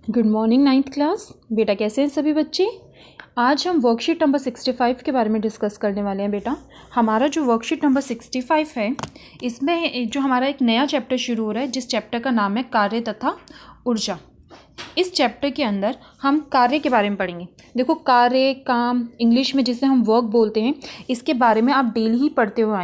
Good morning ninth class. बेटा कैसे हैं सभी बच्चे। आज हम वर्कशीट नंबर 65 के बारे में डिस्कस करने वाले हैं। बेटा हमारा जो वर्कशीट नंबर 65 है इसमें जो हमारा एक नया चैप्टर शुरू हो रहा है, जिस चैप्टर का नाम है कार्य तथा ऊर्जा। इस चैप्टर के अंदर हम कार्य के बारे में पढ़ेंगे। देखो कार्य, काम, इंग्लिश में जिसे हम वर्क बोलते हैं, इसके बारे में आप डेली ही पढ़ते हुए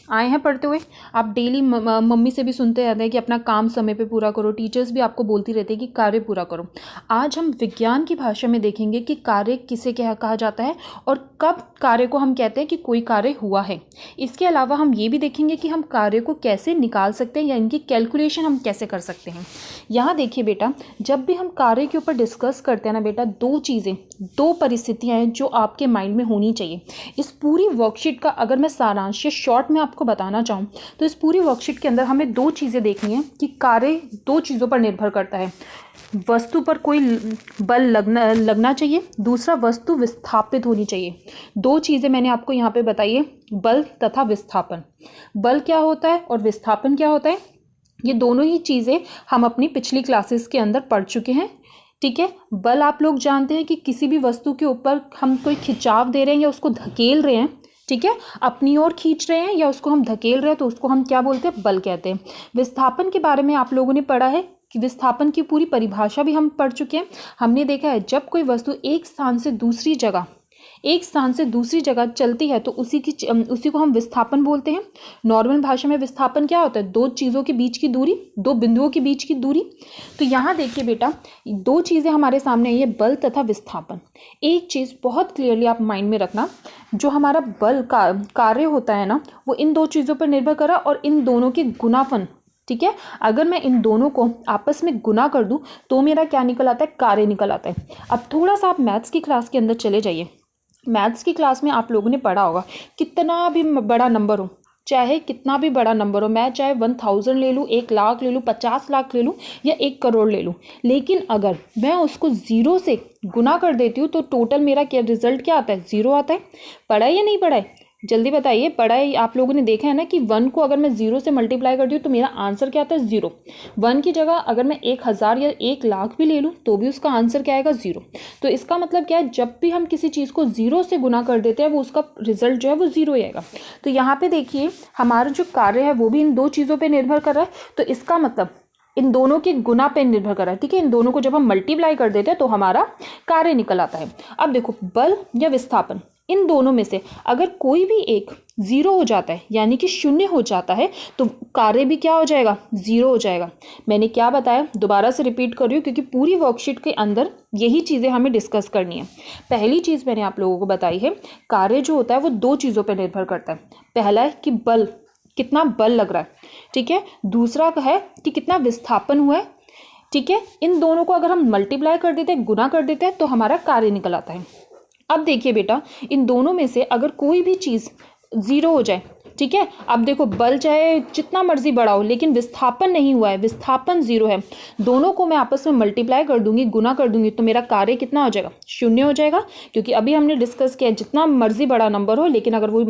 आए हैं पढ़ते हुए। आप डेली मम्मी से भी सुनते रहते हैं कि अपना काम समय पे पूरा करो। टीचर्स भी आपको बोलती रहती है कि कार्य पूरा करो। आज हम विज्ञान की भाषा में देखेंगे कि कार्य किसे क्या कहा जाता है और कब कार्य को हम कहते हैं कि कोई कार्य हुआ है। इसके अलावा हम ये भी देखेंगे कि हम कार्य को कैसे निकाल सकते हैं या इनकी कैलकुलेशन हम कैसे कर सकते हैं। यहाँ देखिए बेटा, जब भी हम कार्य के ऊपर डिस्कस करते हैं ना बेटा, दो परिस्थितियां हैं जो आपके माइंड में होनी चाहिए। इस पूरी वर्कशीट का अगर मैं सारांश या शॉर्ट में आपको बताना चाहूँ तो इस पूरी वर्कशीट के अंदर हमें दो चीज़ें देखनी है कि कार्य दो चीज़ों पर निर्भर करता है। वस्तु पर कोई बल लगना चाहिए, दूसरा वस्तु विस्थापित होनी चाहिए। दो चीज़ें मैंने आपको यहाँ पे बताई है, बल तथा विस्थापन। बल क्या होता है और विस्थापन क्या होता है, ये दोनों ही चीज़ें हम अपनी पिछली क्लासेस के अंदर पढ़ चुके हैं। ठीक है। बल आप लोग जानते हैं कि किसी भी वस्तु के ऊपर हम कोई खिंचाव दे रहे हैं या उसको धकेल रहे हैं, ठीक है, अपनी ओर खींच रहे हैं या उसको हम धकेल रहे हैं, तो उसको हम क्या बोलते हैं, बल कहते हैं। विस्थापन के बारे में आप लोगों ने पढ़ा है कि विस्थापन की पूरी परिभाषा भी हम पढ़ चुके हैं। हमने देखा है जब कोई वस्तु एक स्थान से दूसरी जगह चलती है तो उसी को हम विस्थापन बोलते हैं। नॉर्मल भाषा में विस्थापन क्या होता है, दो चीज़ों के बीच की दूरी, दो बिंदुओं के बीच की दूरी। तो यहाँ देखिए बेटा, दो चीज़ें हमारे सामने आई है, बल तथा विस्थापन। एक चीज़ बहुत क्लियरली आप माइंड में रखना, जो हमारा बल का कार्य होता है ना, वो इन दो चीज़ों पर निर्भर करा और इन दोनों के गुणाफन। ठीक है, अगर मैं इन दोनों को आपस में गुना कर दूं तो मेरा क्या निकल आता है, कार्य निकल आता है। अब थोड़ा सा आप मैथ्स की क्लास के अंदर चले जाइए। मैथ्स की क्लास में आप लोगों ने पढ़ा होगा, कितना भी बड़ा नंबर हो, चाहे कितना भी बड़ा नंबर हो, मैं चाहे 1000 ले लूँ, 1 लाख ले लूँ, 50 लाख ले लूँ या 1 करोड़ ले लूँ, लेकिन अगर मैं उसको 0 से गुना कर देती हूँ तो टोटल मेरा क्या रिजल्ट क्या आता है, 0 आता है। पढ़ा है या नहीं पढ़ा है, जल्दी बताइए। पढ़ा है, आप लोगों ने देखा है ना कि 1 को अगर मैं 0 से मल्टीप्लाई कर दूँ तो मेरा आंसर क्या आता है, 0। 1 की जगह अगर मैं 1000 या 1 लाख भी ले लूँ तो भी उसका आंसर क्या आएगा, 0। तो इसका मतलब क्या है, जब भी हम किसी चीज़ को 0 से गुना कर देते हैं वो उसका रिजल्ट जो है वो 0 ही आएगा। तो यहाँ पे देखिए हमारा जो कार्य है वो भी इन दो चीज़ों पर निर्भर कर रहा है, तो इसका मतलब इन दोनों के गुना पे निर्भर कर रहा है। ठीक है, इन दोनों को जब हम मल्टीप्लाई कर देते हैं तो हमारा कार्य निकल आता है। अब देखो, बल या विस्थापन, इन दोनों में से अगर कोई भी एक 0 हो जाता है, यानी कि 0 हो जाता है, तो कार्य भी क्या हो जाएगा, 0 हो जाएगा। मैंने क्या बताया, दोबारा से रिपीट कर रही हूँ क्योंकि पूरी वर्कशीट के अंदर यही चीज़ें हमें डिस्कस करनी है। पहली चीज़ मैंने आप लोगों को बताई है, कार्य जो होता है वो दो चीज़ों पर निर्भर करता है। पहला है कि बल, कितना बल लग रहा है, ठीक है। दूसरा है कि कितना विस्थापन हुआ है, ठीक है। इन दोनों को अगर हम मल्टीप्लाई कर देते हैं, गुना कर देते हैं, तो हमारा कार्य निकल आता है। अब देखिए बेटा, इन दोनों में से अगर कोई भी चीज़ 0 हो जाए, ठीक है, अब देखो बल चाहे जितना मर्जी बड़ा हो लेकिन विस्थापन नहीं हुआ है, विस्थापन 0 है, दोनों को मैं आपस में मल्टीप्लाई कर दूंगी, गुना कर दूंगी, तो मेरा कार्य कितना हो जाएगा, 0 हो जाएगा। क्योंकि अभी हमने डिस्कस किया जितना मर्जी बड़ा नंबर हो लेकिन अगर वो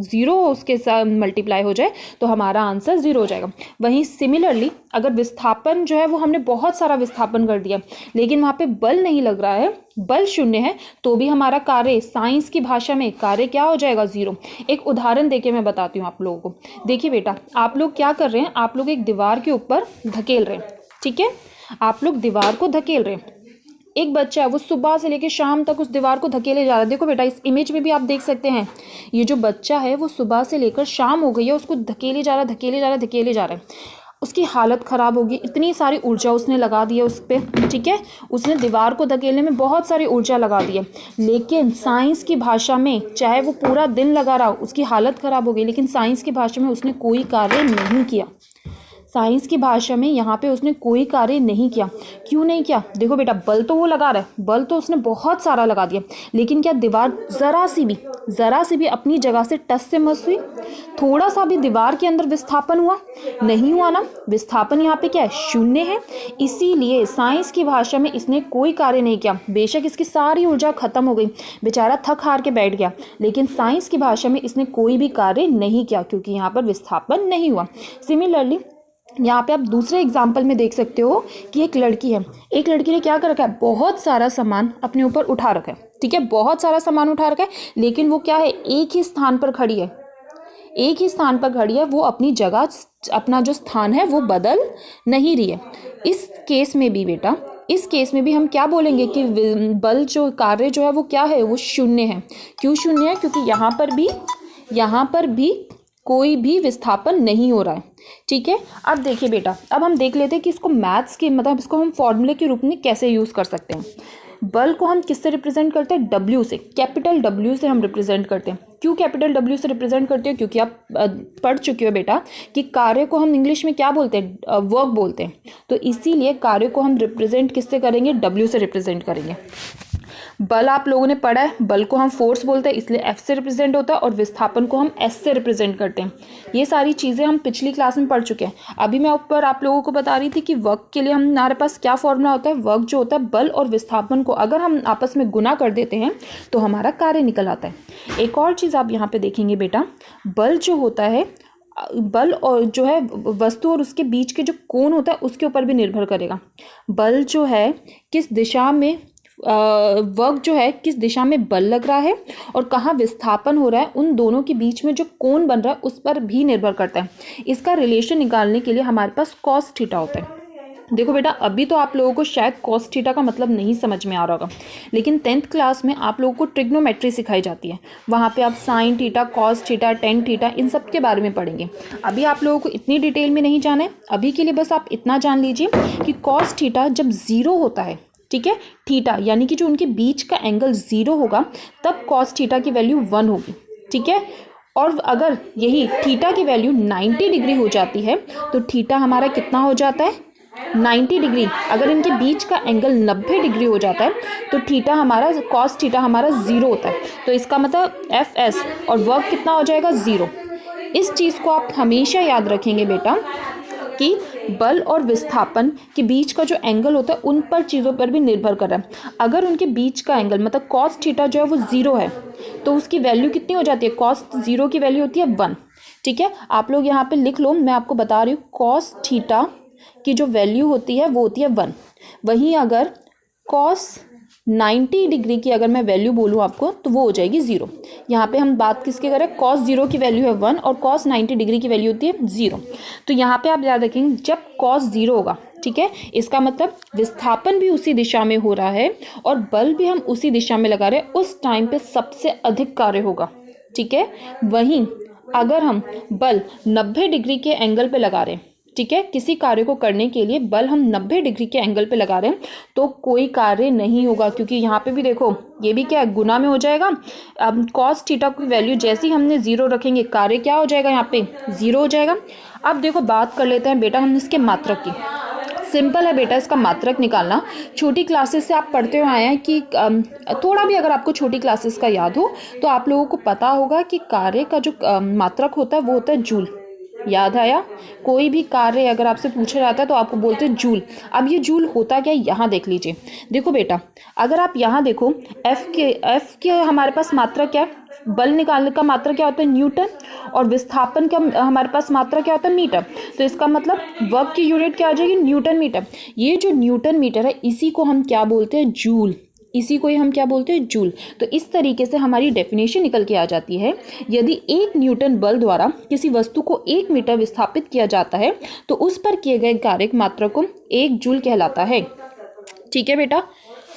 0 उसके साथ मल्टीप्लाई हो जाए तो हमारा आंसर 0 हो जाएगा। वहीं सिमिलरली अगर विस्थापन जो है वो हमने बहुत सारा विस्थापन कर दिया लेकिन वहाँ पे बल नहीं लग रहा है, बल 0 है, तो भी हमारा कार्य, साइंस की भाषा में कार्य क्या हो जाएगा, 0। एक उदाहरण देके मैं बताती हूँ आप लोगों को। देखिए बेटा, आप लोग क्या कर रहे हैं, आप लोग एक दीवार के ऊपर धकेल रहे हैं, ठीक है, आप लोग दीवार को धकेल रहे हैं। एक बच्चा है वो सुबह से लेकर शाम तक उस दीवार को धकेले जा रहा है। देखो बेटा, इस इमेज में भी आप देख सकते हैं, ये जो बच्चा है वो सुबह से लेकर शाम हो गई है, उसको धकेले जा रहा है। उसकी हालत ख़राब होगी, इतनी सारी ऊर्जा उसने लगा दी है उस पर, ठीक है, उसने दीवार को धकेलने में बहुत सारी ऊर्जा लगा दी है। लेकिन साइंस की भाषा में चाहे वो पूरा दिन लगा रहा, उसकी हालत ख़राब हो गई, लेकिन साइंस की भाषा में उसने कोई कार्य नहीं किया। साइंस की भाषा में यहाँ पे उसने कोई कार्य नहीं किया। क्यों नहीं किया, देखो बेटा, बल तो वो लगा रहा है, बल तो उसने बहुत सारा लगा दिया, लेकिन क्या दीवार ज़रा सी भी अपनी जगह से टस से मस हुई, थोड़ा सा भी दीवार के अंदर विस्थापन हुआ, नहीं हुआ ना। विस्थापन यहाँ पे क्या है, 0 है। इसीलिए साइंस की भाषा में इसने कोई कार्य नहीं किया। बेशक इसकी सारी ऊर्जा खत्म हो गई, बेचारा थक हार के बैठ गया, लेकिन साइंस की भाषा में इसने कोई भी कार्य नहीं किया क्योंकि यहाँ पर विस्थापन नहीं हुआ। सिमिलरली यहाँ पे आप दूसरे एग्जाम्पल में देख सकते हो कि एक लड़की है, एक लड़की ने क्या कर रखा है, बहुत सारा सामान अपने ऊपर उठा रखा है, ठीक है, बहुत सारा सामान उठा रखा है, लेकिन वो क्या है, एक ही स्थान पर खड़ी है, एक ही स्थान पर खड़ी है, वो अपनी जगह, अपना जो स्थान है वो बदल नहीं रही है। इस केस में भी बेटा, इस केस में भी हम क्या बोलेंगे कि बल जो कार्य जो है वो क्या है, वो शून्य है। क्यों शून्य है? क्योंकि यहाँ पर भी कोई भी विस्थापन नहीं हो रहा है, ठीक है। अब देखिए बेटा, अब हम देख लेते हैं कि इसको मैथ्स के मतलब इसको हम फॉर्मूले के रूप में कैसे यूज़ कर सकते हैं। बल को हम किससे रिप्रेजेंट करते हैं? W से, कैपिटल W से हम रिप्रेजेंट करते हैं। क्यों कैपिटल W से रिप्रेजेंट करते हो? क्योंकि आप पढ़ चुके हो बेटा कि कार्य को हम इंग्लिश में क्या बोलते हैं? वर्क बोलते हैं। तो इसीलिए कार्य को हम रिप्रेजेंट किससे करेंगे? W से रिप्रेजेंट करेंगे। बल आप लोगों ने पढ़ा है, बल को हम फोर्स बोलते हैं, इसलिए F से रिप्रेजेंट होता है, और विस्थापन को हम S से रिप्रेजेंट करते हैं। ये सारी चीज़ें हम पिछली क्लास में पढ़ चुके हैं। अभी मैं ऊपर आप लोगों को बता रही थी कि वर्क के लिए हमारे पास क्या फॉर्मूला होता है। वर्क जो होता है, बल और विस्थापन को अगर हम आपस में गुना कर देते हैं तो हमारा कार्य निकल आता है। एक और चीज़ आप यहाँ पे देखेंगे बेटा, बल जो होता है, बल और जो है वस्तु और उसके बीच के जो कोण होता है उसके ऊपर भी निर्भर करेगा। बल जो है किस दिशा में, वर्क जो है किस दिशा में बल लग रहा है और कहाँ विस्थापन हो रहा है, उन दोनों के बीच में जो कोण बन रहा है उस पर भी निर्भर करता है। इसका रिलेशन निकालने के लिए हमारे पास कॉस थीटा होता है। देखो बेटा, अभी तो आप लोगों को शायद कॉस थीटा का मतलब नहीं समझ में आ रहा होगा, लेकिन 10th क्लास में आप लोगों को ट्रिग्नोमेट्री सिखाई जाती है। वहाँ पे आप sine theta, cos theta, tan theta, इन सब के बारे में पढ़ेंगे। अभी आप लोगों को इतनी डिटेल में नहीं जाना है। अभी के लिए बस आप इतना जान लीजिए कि कॉस थीटा जब 0 होता है, ठीक है, थीटा यानी कि जो उनके बीच का एंगल 0 होगा, तब कॉस थीटा की वैल्यू 1 होगी, ठीक है। और अगर यही थीटा की वैल्यू 90 डिग्री हो जाती है तो थीटा हमारा कितना हो जाता है? 90 डिग्री। अगर इनके बीच का एंगल 90 डिग्री हो जाता है तो थीटा हमारा, कॉस थीटा हमारा 0 होता है। तो इसका मतलब Fs और वर्क कितना हो जाएगा? 0। इस चीज़ को आप हमेशा याद रखेंगे बेटा कि बल और विस्थापन के बीच का जो एंगल होता है उन पर चीज़ों पर भी निर्भर कर रहा है। अगर उनके बीच का एंगल मतलब कॉस थीटा जो है वो 0 है तो उसकी वैल्यू कितनी हो जाती है? कॉस 0 की वैल्यू होती है 1, ठीक है। आप लोग यहाँ पे लिख लो, मैं आपको बता रही हूँ, कॉस थीटा की जो वैल्यू होती है वो होती है 1। वहीं अगर कॉस 90 डिग्री की अगर मैं वैल्यू बोलूँ आपको तो वो हो जाएगी 0। यहाँ पे हम बात किसके करें? कॉस 0 की वैल्यू है 1 और कॉस 90 डिग्री की वैल्यू होती है 0। तो यहाँ पे आप याद रखेंगे जब कॉस 0 होगा, ठीक है, इसका मतलब विस्थापन भी उसी दिशा में हो रहा है और बल भी हम उसी दिशा में लगा रहे हैं, उस टाइम पे सबसे अधिक कार्य होगा, ठीक है। वहीं अगर हम बल 90 डिग्री के एंगल पे लगा रहे हैं, ठीक है, किसी कार्य को करने के लिए बल हम 90 डिग्री के एंगल पे लगा रहे हैं तो कोई कार्य नहीं होगा, क्योंकि यहाँ पे भी देखो ये भी क्या है? गुना में हो जाएगा। अब कॉस थीटा की वैल्यू जैसे ही हमने 0 रखेंगे, कार्य क्या हो जाएगा? यहाँ पे 0 हो जाएगा। अब देखो बात कर लेते हैं बेटा हम इसके मात्रक की। सिंपल है बेटा इसका मात्रक निकालना। छोटी क्लासेस से आप पढ़ते हुए आए हैं कि थोड़ा भी अगर आपको छोटी क्लासेस का याद हो तो आप लोगों को पता होगा कि कार्य का जो मात्रक होता है वो होता है जूल। याद आया? कोई भी कार्य अगर आपसे पूछा जाता है तो आपको बोलते हैं जूल। अब ये जूल होता क्या है यहाँ देख लीजिए। देखो बेटा, अगर आप यहाँ देखो एफ के हमारे पास मात्रा क्या है? बल निकालने का मात्रा क्या होता है? न्यूटन। और विस्थापन का हमारे पास मात्रा क्या होता है? मीटर। तो इसका मतलब वर्क की यूनिट क्या आ जाएगी? Newton metre. ये जो न्यूटन मीटर है इसी को हम क्या बोलते हैं? जूल। इसी को ही हम क्या बोलते हैं? जूल। तो इस तरीके से हमारी डेफिनेशन निकल के आ जाती है। यदि 1 न्यूटन बल द्वारा किसी वस्तु को 1 मीटर विस्थापित किया जाता है तो उस पर किए गए कार्य की मात्रा को 1 जूल कहलाता है। ठीक है बेटा,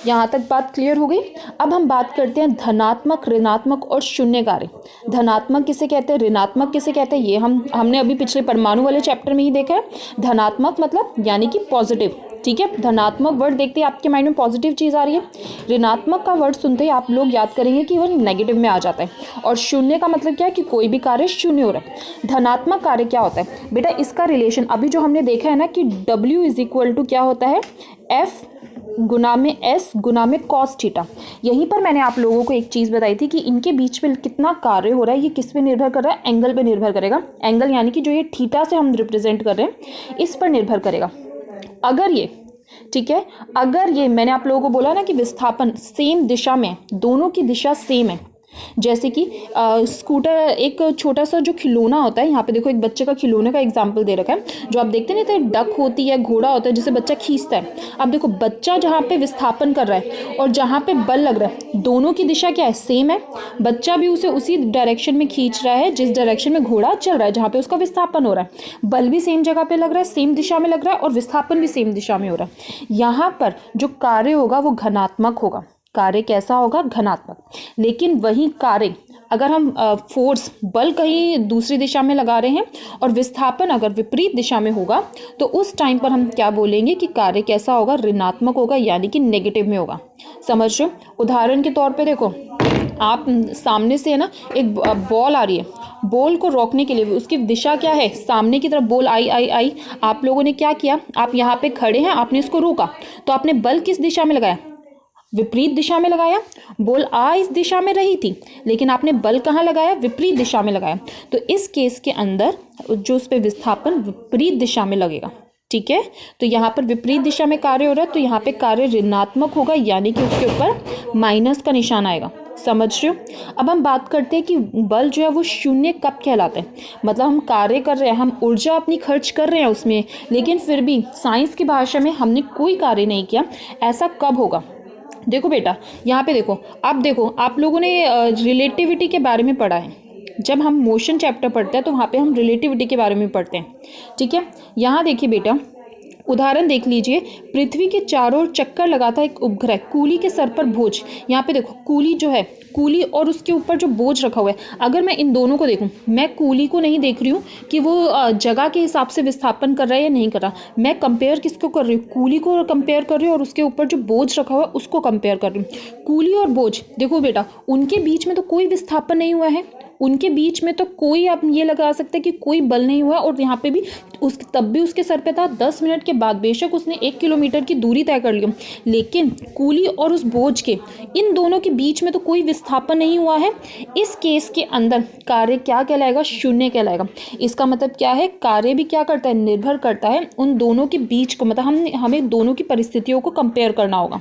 यहाँ तक बात क्लियर हो गई। अब हम बात करते हैं धनात्मक, ऋणात्मक और शून्य कार्य। धनात्मक किसे कहते हैं, ऋणात्मक किसे कहते हैं, ये हमने अभी पिछले परमाणु वाले चैप्टर में ही देखा है। धनात्मक मतलब यानी कि पॉजिटिव, ठीक है। धनात्मक वर्ड देखते ही आपके माइंड में पॉजिटिव चीज़ आ रही है। ऋणात्मक का वर्ड सुनते ही आप लोग याद करेंगे कि वह नेगेटिव में आ जाता है। और शून्य का मतलब क्या है कि कोई भी कार्य शून्य हो रहा है। धनात्मक कार्य क्या होता है बेटा? इसका रिलेशन अभी जो हमने देखा है ना कि W इज इक्वल टू क्या होता है? F गुना में S गुना में कॉस थीटा। यहीं पर मैंने आप लोगों को एक चीज़ बताई थी कि इनके बीच में कितना कार्य हो रहा है ये किस पे निर्भर कर रहा है? एंगल पे निर्भर करेगा। एंगल यानी कि जो ये थीटा से हम रिप्रेजेंट कर रहे हैं इस पर निर्भर करेगा। अगर ये, ठीक है, अगर ये मैंने आप लोगों को बोला ना कि विस्थापन सेम दिशा में, दोनों की दिशा सेम है, जैसे कि स्कूटर, एक छोटा सा जो खिलौना होता है, यहाँ पे देखो एक बच्चे का खिलौने का एग्जाम्पल दे रखा है, जो आप देखते नहीं थे, डक होती है, घोड़ा होता है जिसे बच्चा खींचता है। अब देखो बच्चा जहाँ पे विस्थापन कर रहा है और जहाँ पे बल लग रहा है, दोनों की दिशा क्या है, सेम है। बच्चा भी उसे उसी डायरेक्शन में खींच रहा है जिस डायरेक्शन में घोड़ा चल रहा है, जहाँ पे उसका विस्थापन हो रहा है। बल भी सेम जगह पे लग रहा है, सेम दिशा में लग रहा है, और विस्थापन भी सेम दिशा में हो रहा है। यहाँ पर जो कार्य होगा वो घनात्मक होगा। कार्य कैसा होगा, घनात्मक। लेकिन वही कार्य अगर हम फोर्स, बल कहीं दूसरी दिशा में लगा रहे हैं और विस्थापन अगर विपरीत दिशा में होगा, तो उस टाइम पर हम क्या बोलेंगे कि कार्य कैसा होगा, ऋणात्मक होगा, यानी कि नेगेटिव में होगा। समझ रहे हो? उदाहरण के तौर पे देखो, आप सामने से है ना एक बॉल आ रही है, बॉल को रोकने के लिए उसकी दिशा क्या है, सामने की तरफ बॉल आई। आप लोगों ने क्या किया, आप यहाँ पे खड़े हैं, आपने इसको रोका, तो आपने बल किस दिशा में लगाया, विपरीत दिशा में लगाया। बॉल आ इस दिशा में रही थी, लेकिन आपने बल कहाँ लगाया, विपरीत दिशा में लगाया। तो इस केस के अंदर जो उस पर विस्थापन विपरीत दिशा में लगेगा। ठीक है, तो यहाँ पर विपरीत दिशा में कार्य हो रहा है, तो यहाँ पे कार्य ऋणात्मक होगा, यानी कि उसके ऊपर माइनस का निशान आएगा। समझ रहे हो? अब हम बात करते हैं कि बल जो है वो शून्य कब कहलाता है। मतलब हम कार्य कर रहे हैं, हम ऊर्जा अपनी खर्च कर रहे हैं उसमें, लेकिन फिर भी साइंस की भाषा में हमने कोई कार्य नहीं किया। ऐसा कब होगा? देखो बेटा, यहाँ पे देखो, अब देखो आप लोगों ने रिलेटिविटी के बारे में पढ़ा है। जब हम मोशन चैप्टर पढ़ते हैं तो वहाँ पे हम रिलेटिविटी के बारे में पढ़ते हैं। ठीक है, यहाँ देखिए बेटा, उदाहरण देख लीजिए, पृथ्वी के चारों ओर चक्कर लगाता एक उपग्रह, कूली के सर पर बोझ। यहाँ पे देखो कूली जो है, कूली और उसके ऊपर जो बोझ रखा हुआ है, अगर मैं इन दोनों को देखूं, मैं कूली को नहीं देख रही हूँ कि वो जगह के हिसाब से विस्थापन कर रहा है या नहीं कर रहा। मैं कंपेयर किसको कर रही हूँ, कूली को कंपेयर कर रही हूँ, और उसके ऊपर जो बोझ रखा हुआ है उसको कंपेयर कर रही हूँ। कूली और बोझ, देखो बेटा, उनके बीच में तो कोई विस्थापन नहीं हुआ है, उनके बीच में तो कोई, आप ये लगा सकते हैं कि कोई बल नहीं हुआ। और यहाँ पे भी तब भी उसके सर पे था। 10 मिनट के बाद बेशक उसने 1 किलोमीटर की दूरी तय कर ली, लेकिन कूली और उस बोझ के, इन दोनों के बीच में तो कोई विस्थापन नहीं हुआ है। इस केस के अंदर कार्य क्या कहलाएगा, शून्य कहलाएगा। इसका मतलब क्या है, कार्य भी क्या करता है, निर्भर करता है उन दोनों के बीच को, मतलब हमें दोनों की परिस्थितियों को कंपेयर करना होगा।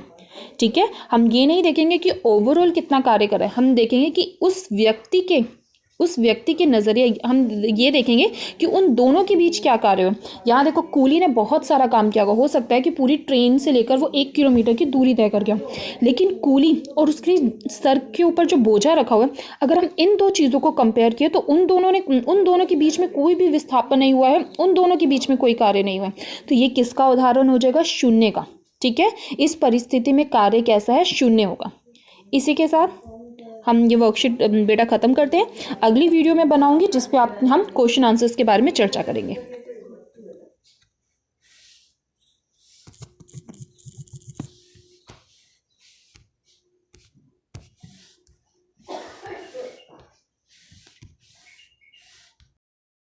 ठीक है, हम ये नहीं देखेंगे कि ओवरऑल कितना कार्य कर रहा है, हम देखेंगे कि उस व्यक्ति के नज़रिए, हम ये देखेंगे कि उन दोनों के बीच क्या कार्य हो। यहाँ देखो, कूली ने बहुत सारा काम किया होगा, हो सकता है कि पूरी ट्रेन से लेकर वो 1 किलोमीटर की दूरी तय कर गया, लेकिन कूली और उसके सर के ऊपर जो बोझा रखा हुआ है, अगर हम इन दो चीज़ों को कंपेयर किए तो उन दोनों के बीच में कोई भी विस्थापन नहीं हुआ है, उन दोनों के बीच में कोई कार्य नहीं हुआ है। तो ये किसका उदाहरण हो जाएगा, शून्य का। ठीक है, इस परिस्थिति में कार्य कैसा है, शून्य होगा। इसी के साथ हम ये वर्कशीट बेटा ख़त्म करते हैं। अगली वीडियो में बनाऊंगी जिस पे हम क्वेश्चन आंसर्स के बारे में चर्चा करेंगे।